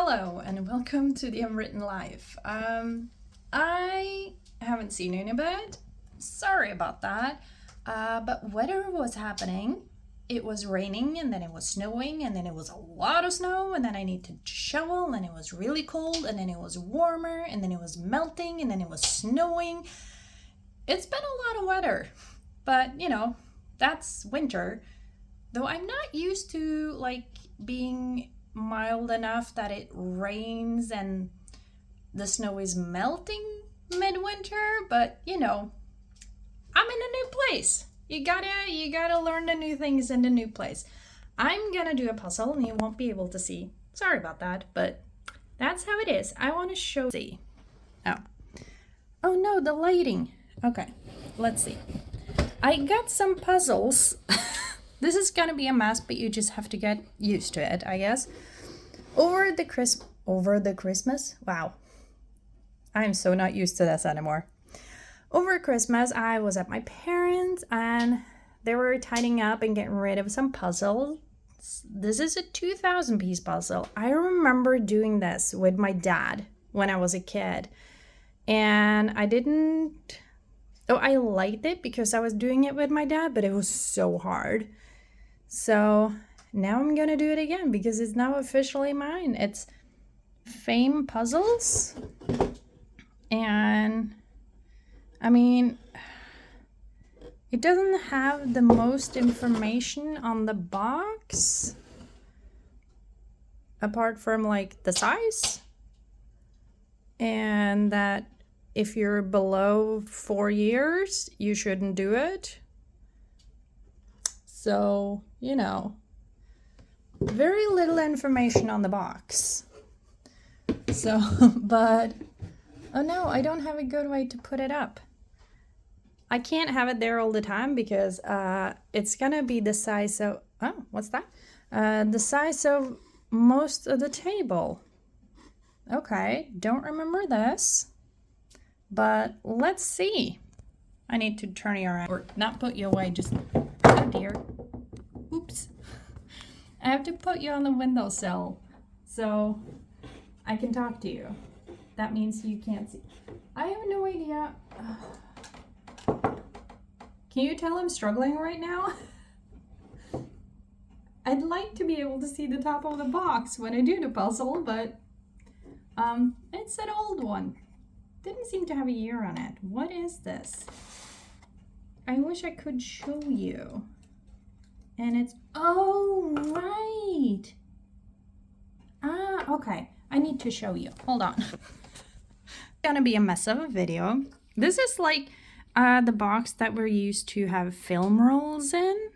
Hello and welcome to the Unwritten Life. I haven't seen you in a bit. Sorry about that. But weather was happening. It was raining and then it was snowing and then it was a lot of snow and then I needed to shovel and it was really cold and then it was warmer and then it was melting and then it was snowing. It's been a lot of weather, but that's winter. Though I'm not used to being mild enough that it rains and the snow is melting midwinter, but I'm in a new place. You gotta learn the new things in the new place. I'm gonna do a puzzle and you won't be able to see. Sorry about that, but that's how it is. I want to show. See. Oh no, the lighting. Okay, let's see. I got some puzzles. This is gonna be a mess, but you just have to get used to it, I guess. Over the Christmas? Wow. I'm so not used to this anymore. Over Christmas, I was at my parents' and they were tidying up and getting rid of some puzzles. This is a 2,000-piece puzzle. I remember doing this with my dad when I was a kid. And I liked it because I was doing it with my dad, but it was so hard. So now I'm gonna do it again because it's now officially mine. It's Fame Puzzles. And it doesn't have the most information on the box apart from the size and that if you're below 4 years, you shouldn't do it. So, very little information on the box. So, but, oh no, I don't have a good way to put it up. I can't have it there all the time because it's gonna be the size of, oh, what's that? The size of most of the table. Okay, don't remember this, but let's see. I need to turn you around, or not put you away, just, oh dear. Oops. I have to put you on the windowsill so I can talk to you. That means you can't see. I have no idea. Can you tell I'm struggling right now? I'd like to be able to see the top of the box when I do the puzzle, but it's an old one. Didn't seem to have a year on it. What is this? I wish I could show you. And it's, oh, right. Okay. I need to show you. Hold on. It's gonna be a mess of a video. This is the box that we're used to have film rolls in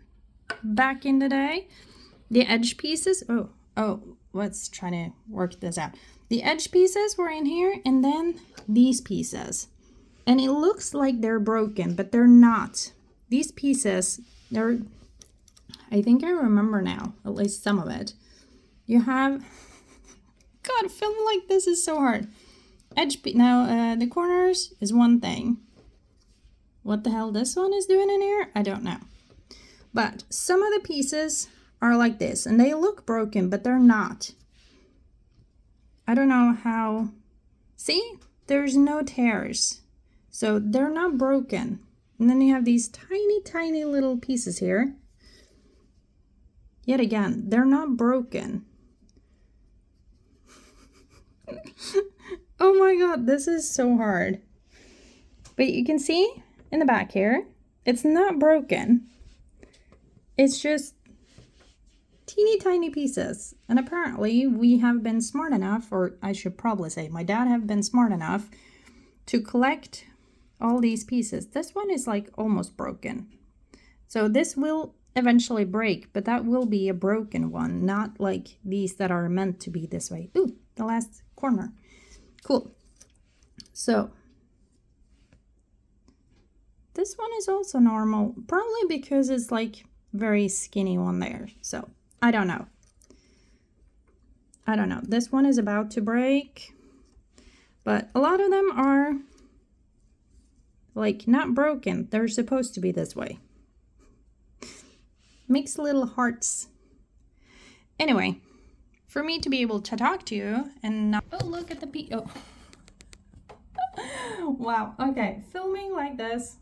back in the day. The edge pieces, let's try to work this out. The edge pieces were in here and then these pieces. And it looks like they're broken, but they're not. These pieces, I think I remember now, at least some of it. You have, God, filming like this is so hard. Now, the corners is one thing. What the hell this one is doing in here? I don't know. But some of the pieces are like this, and they look broken, but they're not. I don't know how. See? There's no tears. So they're not broken. And then you have these tiny, tiny little pieces here. Yet again, they're not broken. Oh my God, this is so hard. But you can see in the back here, it's not broken. It's just teeny tiny pieces. And apparently we have been smart enough, or I should probably say my dad have been smart enough to collect all these pieces. This one is almost broken. So this will eventually break, but that will be a broken one, not like these that are meant to be this way. Ooh, the last corner. Cool. So this one is also normal, probably because it's very skinny one there. So I don't know. This one is about to break, but a lot of them are not broken. They're supposed to be this way. Makes little hearts. Anyway, for me to be able to talk to you and not... Oh, look at the oh. Wow, okay, filming like this,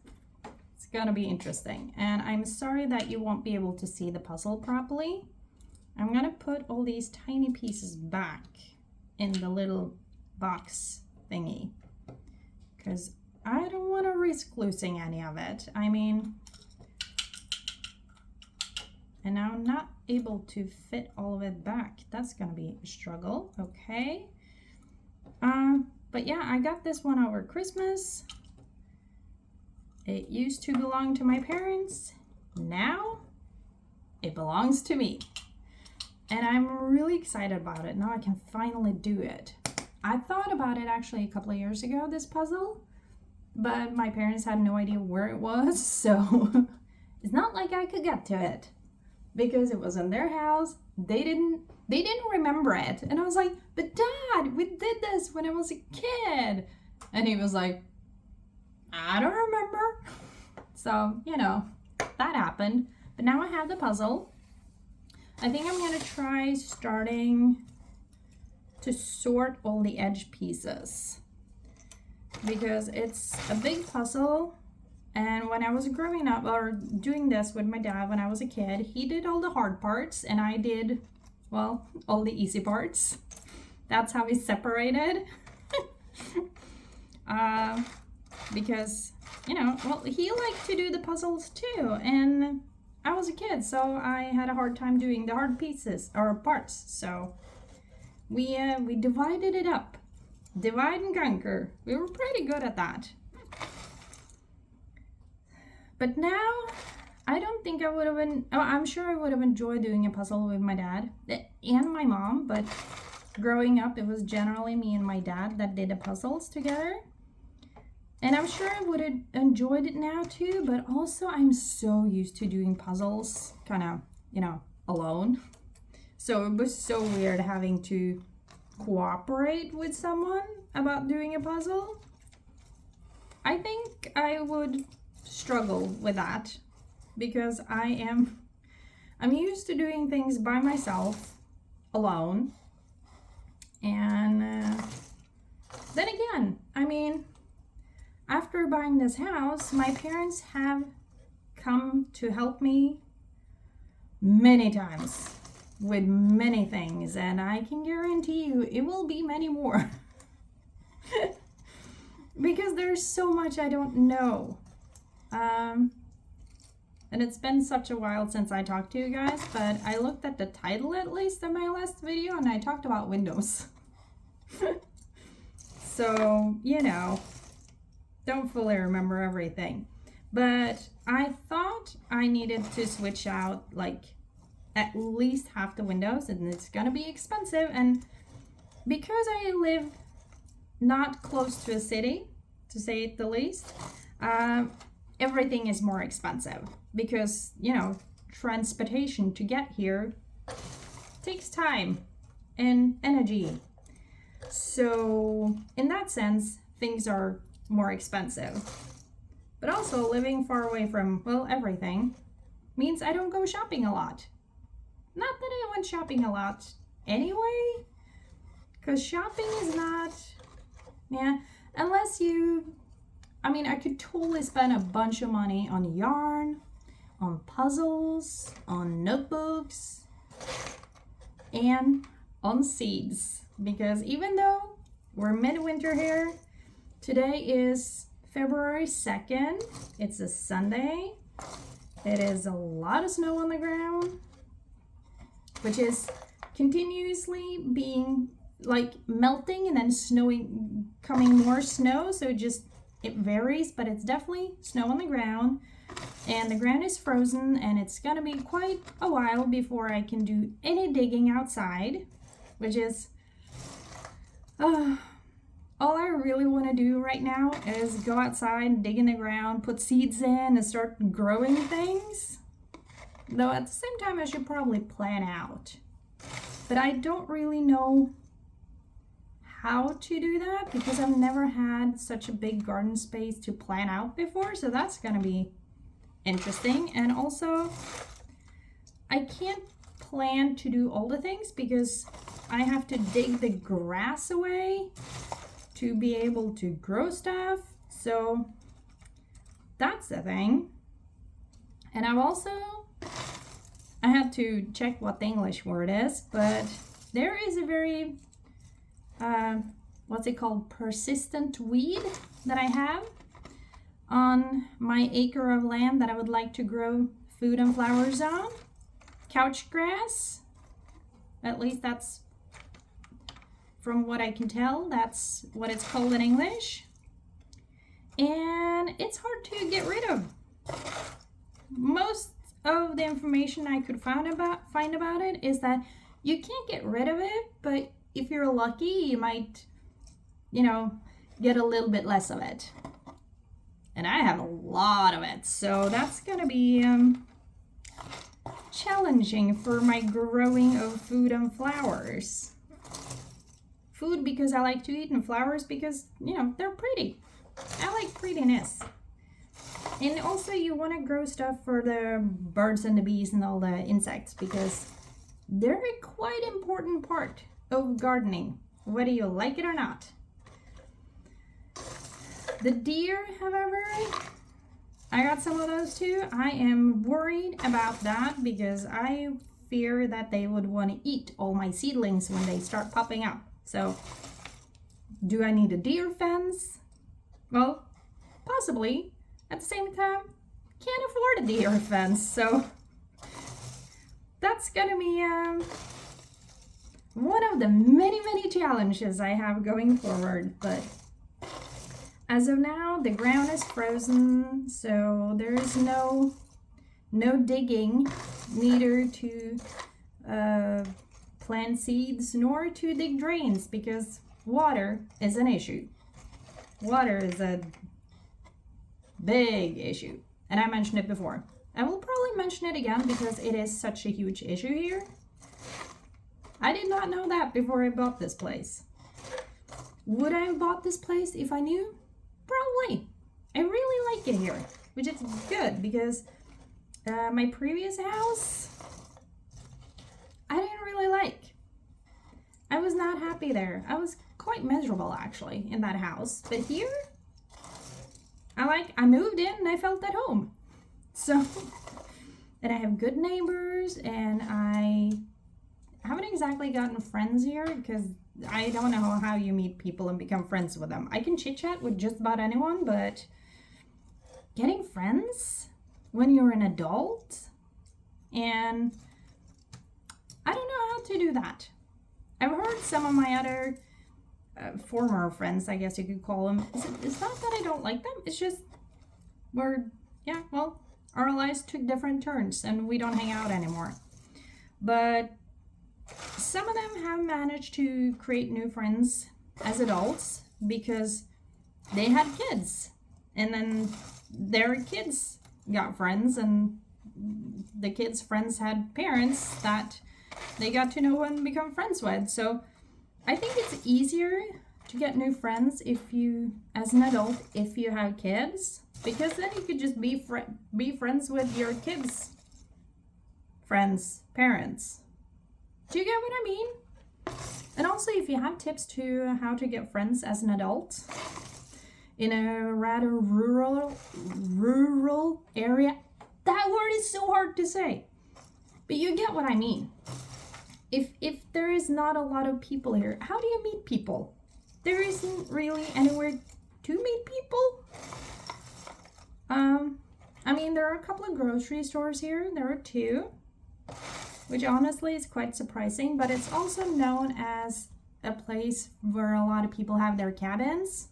it's gonna be interesting. And I'm sorry that you won't be able to see the puzzle properly. I'm gonna put all these tiny pieces back in the little box thingy, because I don't want to risk losing any of it. I mean, and now I'm not able to fit all of it back. That's gonna be a struggle. Okay. But yeah, I got this one over Christmas. It used to belong to my parents. Now it belongs to me. And I'm really excited about it. Now I can finally do it. I thought about it actually a couple of years ago, this puzzle, but my parents had no idea where it was. So it's not like I could get to it because it was in their house. They didn't remember it. And I was like, but Dad, we did this when I was a kid. And he was like, I don't remember. So, you know, that happened. But now I have the puzzle. I think I'm gonna try starting to sort all the edge pieces because it's a big puzzle. And when I was growing up or doing this with my dad when I was a kid, he did all the hard parts and I did, well, all the easy parts. That's how we separated. Because, you know, well, he liked to do the puzzles too. And I was a kid, so I had a hard time doing the hard pieces or parts. So we divided it up. Divide and conquer. We were pretty good at that. But now, I don't think I would have been, oh, I'm sure I would have enjoyed doing a puzzle with my dad and my mom, but growing up, it was generally me and my dad that did the puzzles together. And I'm sure I would have enjoyed it now too, but also I'm so used to doing puzzles kind of, you know, alone. So it was so weird having to cooperate with someone about doing a puzzle. I think I would struggle with that because I'm used to doing things by myself alone. And then again, I mean, after buying this house, my parents have come to help me many times with many things, and I can guarantee you it will be many more. Because there's so much I don't know. And it's been such a while since I talked to you guys, but I looked at the title at least of my last video and I talked about windows. So, you know, don't fully remember everything. But I thought I needed to switch out like at least half the windows, and it's gonna be expensive. And because I live not close to a city, to say it the least, everything is more expensive because, you know, transportation to get here takes time and energy. So in that sense, things are more expensive. But also living far away from, well, everything means I don't go shopping a lot. Not that I went shopping a lot anyway, because shopping is not, yeah, unless you, I mean, I could totally spend a bunch of money on yarn, on puzzles, on notebooks, and on seeds. Because even though we're midwinter here, today is February 2nd. It's a Sunday. It is a lot of snow on the ground, which is continuously being like melting and then snowing, coming more snow. So it varies, but it's definitely snow on the ground. And the ground is frozen, and it's gonna be quite a while before I can do any digging outside, which is all I really want to do right now is go outside, dig in the ground, put seeds in, and start growing things. Though at the same time, I should probably plan out. But I don't really know how to do that because I've never had such a big garden space to plan out before. So that's gonna be interesting. And also, I can't plan to do all the things because I have to dig the grass away to be able to grow stuff. So that's the thing. And I had to check what the English word is, but there is a very, what's it called, persistent weed that I have on my acre of land that I would like to grow food and flowers on. Couch grass, at least that's from what I can tell, that's what it's called in English. And it's hard to get rid of. Most of the information I could find about it is that you can't get rid of it, but if you're lucky, you might, get a little bit less of it. And I have a lot of it, so that's gonna be challenging for my growing of food and flowers. Food because I like to eat, and flowers because, they're pretty. I like prettiness. And also you want to grow stuff for the birds and the bees and all the insects because they're a quite important part of gardening, whether you like it or not. The deer, however, I got some of those too. I am worried about that because I fear that they would want to eat all my seedlings when they start popping up. So, do I need a deer fence? Well, possibly. At the same time, can't afford a deer fence, so that's gonna be one of the many challenges I have going forward. But as of now, the ground is frozen, so there is no digging, neither to plant seeds nor to dig drains because water is an issue. Water is a big issue, and I mentioned it before. I will probably mention it again because it is such a huge issue here. I did not know that before I bought this place. Would I have bought this place if I knew? Probably. I really like it here, which is good because my previous house, I didn't really like. I was not happy there. I was quite miserable actually in that house. But here, I moved in and I felt at home. So, and I have good neighbors, and I haven't exactly gotten friends here because I don't know how you meet people and become friends with them. I can chit chat with just about anyone, but getting friends when you're an adult, and I don't know how to do that. I've heard some of my other former friends, I guess you could call them. It's not that I don't like them. It's just our lives took different turns and we don't hang out anymore. But some of them have managed to create new friends as adults because they had kids, and then their kids got friends, and the kids' friends had parents that they got to know and become friends with. So I think it's easier to get new friends as an adult, if you have kids, because then you could just be friends with your kids' friends' parents. Do you get what I mean? And also, if you have tips to how to get friends as an adult in a rather rural area, that word is so hard to say, but you get what I mean. If there is not a lot of people here, how do you meet people? There isn't really anywhere to meet people. There are a couple of grocery stores here. There are 2, which honestly is quite surprising, but it's also known as a place where a lot of people have their cabins.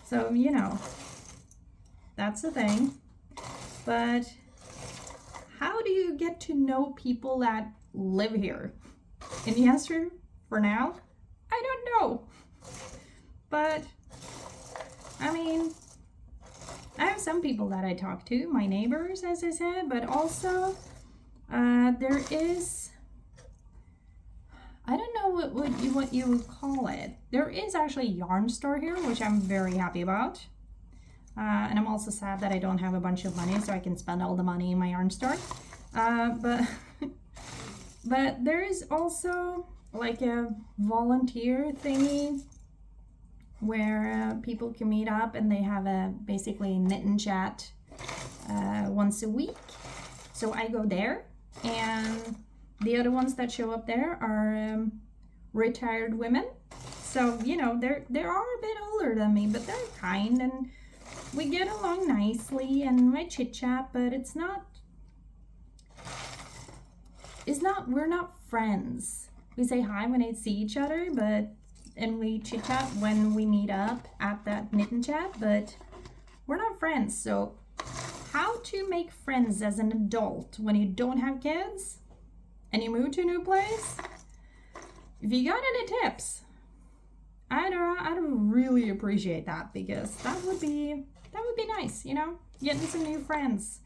So, that's the thing. But how do you get to know people that live here? And the answer for now, I don't know. But I have some people that I talk to, my neighbors, as I said, but also there is, I don't know what you would call it. There is actually a yarn store here, which I'm very happy about. And I'm also sad that I don't have a bunch of money so I can spend all the money in my yarn store. But But there is also like a volunteer thingy where people can meet up and they have a basically knit and chat once a week. So I go there, and the other ones that show up there are retired women. So, you know, they are a bit older than me, but they're kind and we get along nicely and we chit chat, but we're not friends. We say hi when I see each other, and we chit chat when we meet up at that knit and chat, but we're not friends. So how to make friends as an adult when you don't have kids and you move to a new place? If you got any tips, I'd really appreciate that, because that would be nice, you know, getting some new friends,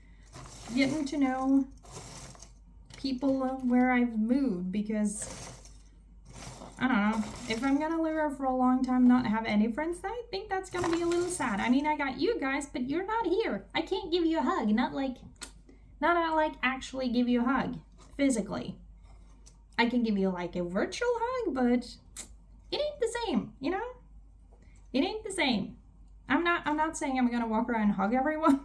getting to know people where I've moved, because I don't know, if I'm gonna live here for a long time, not have any friends, I think that's gonna be a little sad. I mean, I got you guys, but you're not here. I can't give you a hug, not actually give you a hug physically. I can give you like a virtual hug, but it ain't the same, you know? It ain't the same. I'm not saying I'm gonna walk around and hug everyone,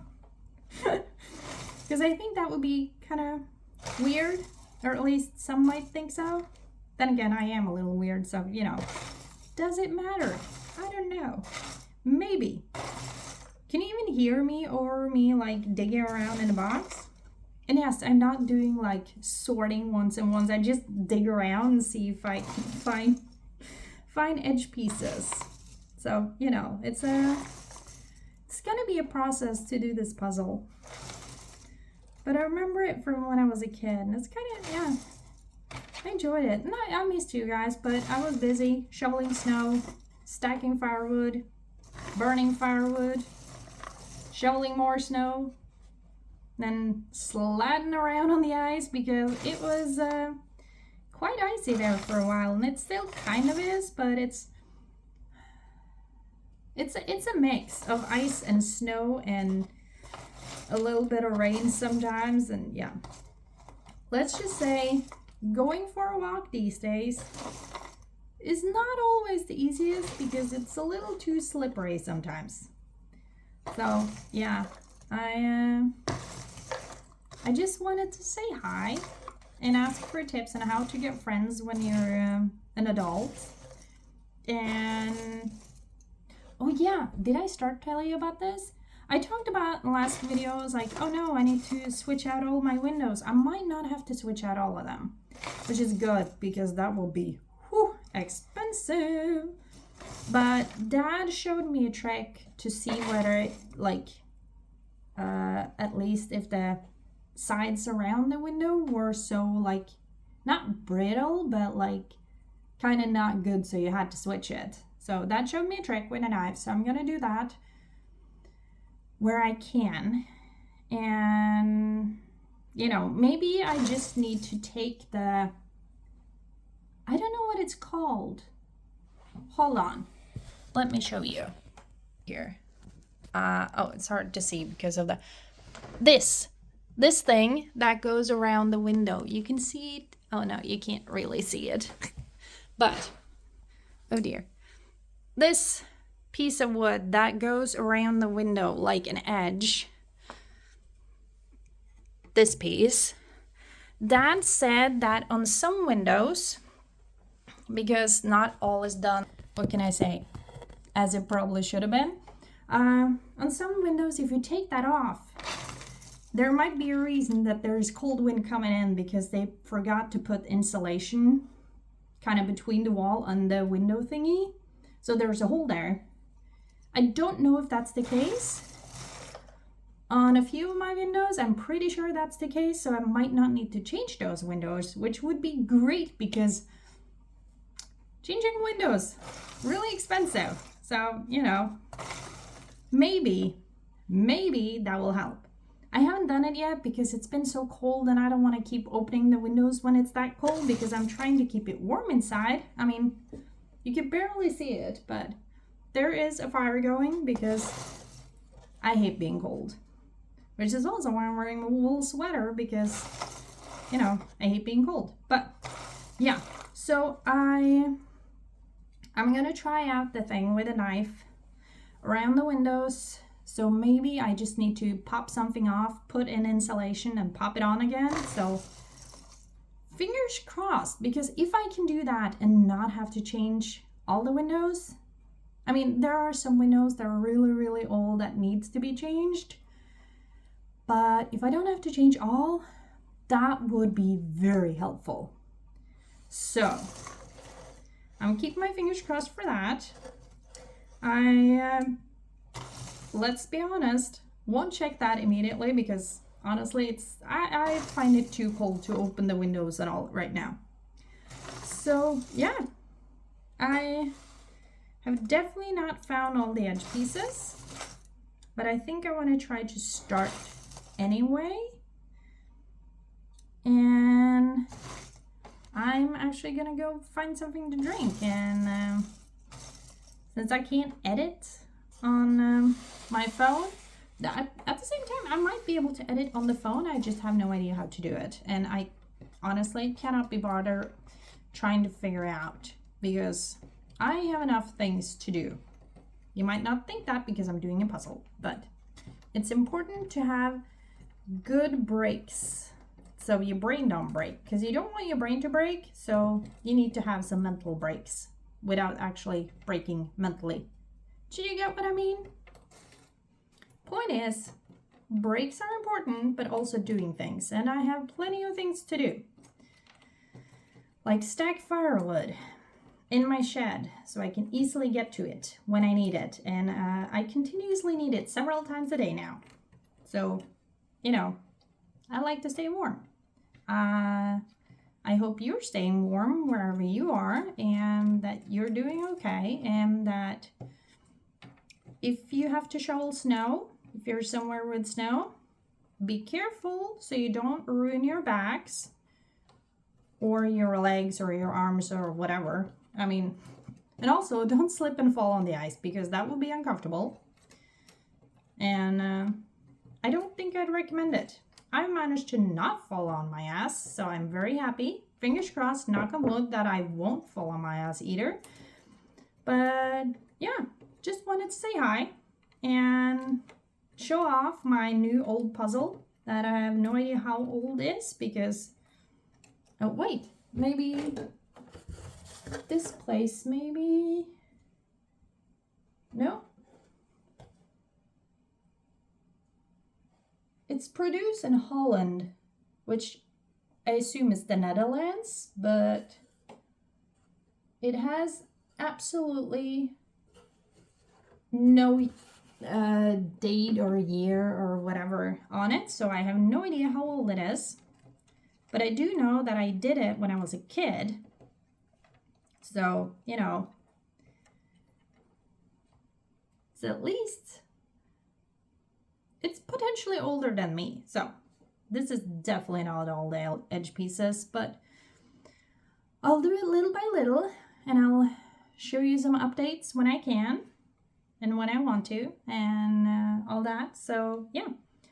because I think that would be kind of weird, or at least some might think so. Then again, I am a little weird, so, you know, does it matter? I don't know. Maybe. Can you even hear me over me, like, digging around in a box? And yes, I'm not doing, like, sorting ones and ones. I just dig around and see if I can find edge pieces. So, you know, it's gonna be a process to do this puzzle. But I remember it from when I was a kid, and it's kind of, yeah, I enjoyed it. And I missed you guys, but I was busy shoveling snow, stacking firewood, burning firewood, shoveling more snow, then sliding around on the ice, because it was quite icy there for a while, and it still kind of is, but it's a mix of ice and snow and a little bit of rain sometimes, and yeah. Let's just say going for a walk these days is not always the easiest, because it's a little too slippery sometimes. So yeah, I just wanted to say hi and ask for tips on how to get friends when you're an adult. And oh yeah, did I start telling you about this? I talked about in the last video, I was like, oh no, I need to switch out all my windows. I might not have to switch out all of them, which is good, because that will be expensive. But Dad showed me a trick to see whether, like, at least if the sides around the window were so, like, not brittle, but like kind of not good, so you had to switch it. So Dad showed me a trick with a knife, so I'm gonna do that where I can. And, you know, maybe I just need to take the, I don't know what it's called. Hold on. Let me show you here. Oh, it's hard to see because of this thing that goes around the window. You can see it. Oh no, you can't really see it. But, oh dear. This piece of wood that goes around the window like an edge, this piece, Dad said that on some windows, because not all is done, what can I say, as it probably should have been, on some windows, if you take that off, there might be a reason that there's cold wind coming in, because they forgot to put insulation kind of between the wall and the window thingy, so there's a hole there. I don't know if that's the case. On a few of my windows, I'm pretty sure that's the case, so I might not need to change those windows, which would be great, because changing windows, really expensive. So, you know, maybe that will help. I haven't done it yet because it's been so cold, and I don't want to keep opening the windows when it's that cold, because I'm trying to keep it warm inside. I mean, you can barely see it, but there is a fire going, because I hate being cold. Which is also why I'm wearing a wool sweater, because you know, I hate being cold. But yeah, so I'm gonna try out the thing with a knife around the windows. So maybe I just need to pop something off, put in insulation and pop it on again. So fingers crossed, because if I can do that and not have to change all the windows, I mean, there are some windows that are really, really old that needs to be changed. But if I don't have to change all, that would be very helpful. So I'm keeping my fingers crossed for that. Let's be honest, won't check that immediately because honestly, I find it too cold to open the windows and all right now. So yeah, I have definitely not found all the edge pieces, but I think I want to try to start anyway. And I'm actually gonna go find something to drink, and since I can't edit on my phone, at the same time I might be able to edit on the phone. I just have no idea how to do it, and I honestly cannot be bothered trying to figure out because I have enough things to do. You might not think that because I'm doing a puzzle, but it's important to have good breaks so your brain don't break, because you don't want your brain to break, so you need to have some mental breaks without actually breaking mentally. Do you get what I mean? Point is, breaks are important, but also doing things, and I have plenty of things to do, like stack firewood in my shed so I can easily get to it when I need it, and I continuously need it several times a day now. So, you know, I like to stay warm. I hope you're staying warm wherever you are, and that you're doing okay, and that if you have to shovel snow, if you're somewhere with snow, be careful so you don't ruin your backs or your legs or your arms or whatever. I mean, and also don't slip and fall on the ice because that will be uncomfortable. And I don't think I'd recommend it. I managed to not fall on my ass, so I'm very happy. Fingers crossed, knock on wood, that I won't fall on my ass either. But yeah, just wanted to say hi and show off my new old puzzle that I have no idea how old it is because, oh wait, maybe this place, maybe, no. It's produced in Holland, which I assume is the Netherlands, but it has absolutely no date or year or whatever on it, so I have no idea how old it is. But I do know that I did it when I was a kid, so, you know, so at least it's potentially older than me. So this is definitely not all the edge pieces, but I'll do it little by little, and I'll show you some updates when I can and when I want to, and all that. So yeah,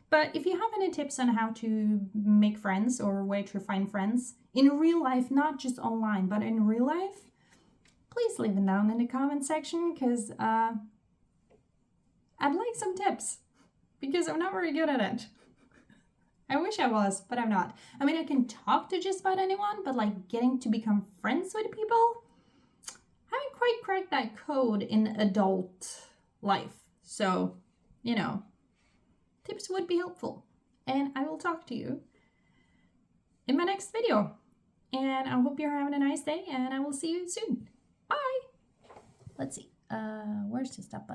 but if you have any tips on how to make friends or where to find friends in real life, not just online, but in real life, please leave them down in the comment section, because I'd like some tips, because I'm not very good at it. I wish I was, but I'm not. I mean, I can talk to just about anyone, but like getting to become friends with people, I haven't quite cracked that code in adult life. So, you know, tips would be helpful. And I will talk to you in my next video. And I hope you're having a nice day, and I will see you soon. Bye! Let's see. Where's the stop button?